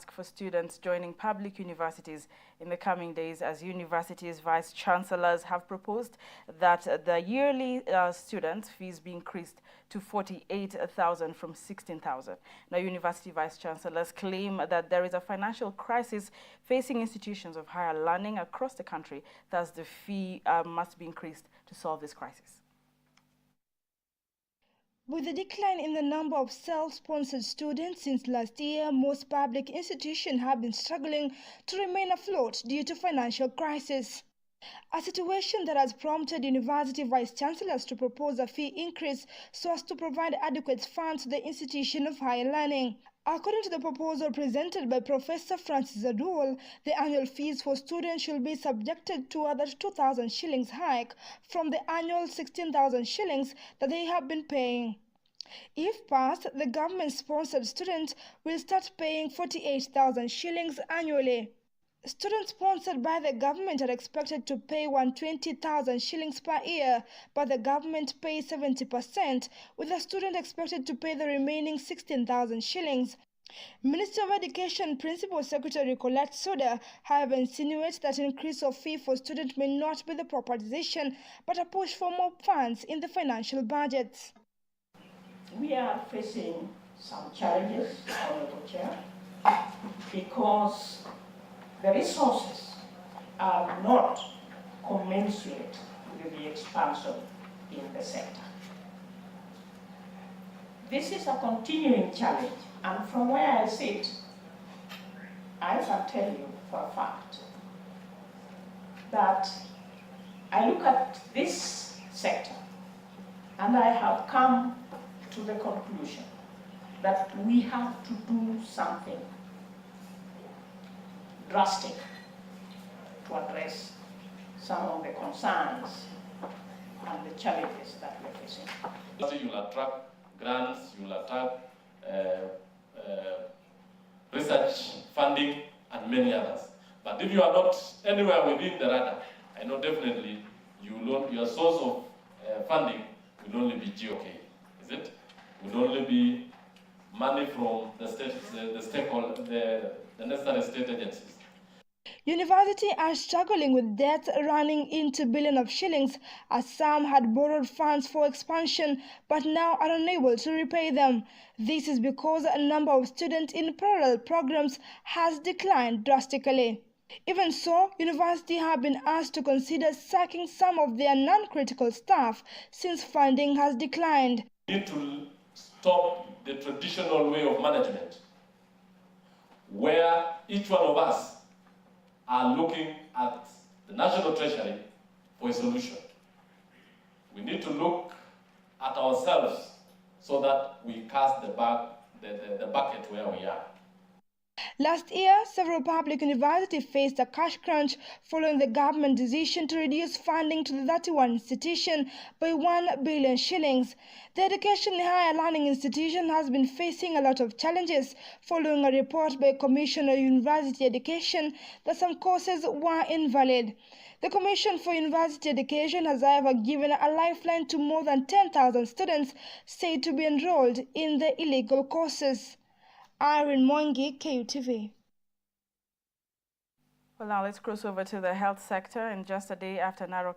for students joining public universities in the coming days, as universities' vice chancellors have proposed that the yearly student fees be increased to 48,000 from 16,000. Now, university vice chancellors claim that there is a financial crisis facing institutions of higher learning across the country, thus the fee must be increased to solve this crisis. With the decline in the number of self-sponsored students since last year, most public institutions have been struggling to remain afloat due to financial crisis. A situation that has prompted university vice-chancellors to propose a fee increase so as to provide adequate funds to the institution of higher learning. According to the proposal presented by Professor Francis Adul, the annual fees for students should be subjected to a 2,000 shillings hike from the annual 16,000 shillings that they have been paying. If passed, the government-sponsored students will start paying 48,000 shillings annually. Students sponsored by the government are expected to pay 120,000 shillings per year, but the government pays 70%, with the student expected to pay the remaining 16,000 shillings. Minister of Education Principal Secretary Colette Suda, however, insinuates that increase of fee for students may not be the proper decision, but a push for more funds in the financial budgets. We are facing some challenges, Honorable Chair, because the resources are not commensurate with the expansion in the sector. This is a continuing challenge, and from where I sit, I can tell you for a fact that I look at this sector and I have come to the conclusion that we have to do something drastic to address some of the concerns and the challenges that we're facing. You will attract grants, you will attract research funding and many others. But if you are not anywhere within the radar, I know definitely your source of funding will only be GOK, is it? Will only be money from the state, the necessary state agencies. Universities are struggling with debts running into billions of shillings, as some had borrowed funds for expansion but now are unable to repay them. This is because a number of students in parallel programs has declined drastically. Even so, universities have been asked to consider sacking some of their non-critical staff since funding has declined. We need to stop the traditional way of management, where each one of us are looking at the National Treasury for a solution. We need to look at ourselves so that we cast the bucket where we are. Last year, several public universities faced a cash crunch following the government decision to reduce funding to the 31 institutions by 1 billion shillings. The education in higher learning institution has been facing a lot of challenges following a report by Commission on University Education that some courses were invalid. The Commission for University Education has, however, given a lifeline to more than 10,000 students said to be enrolled in the illegal courses. Irene Mwangi, KUTV. Well, now let's cross over to the health sector. And just a day after Narok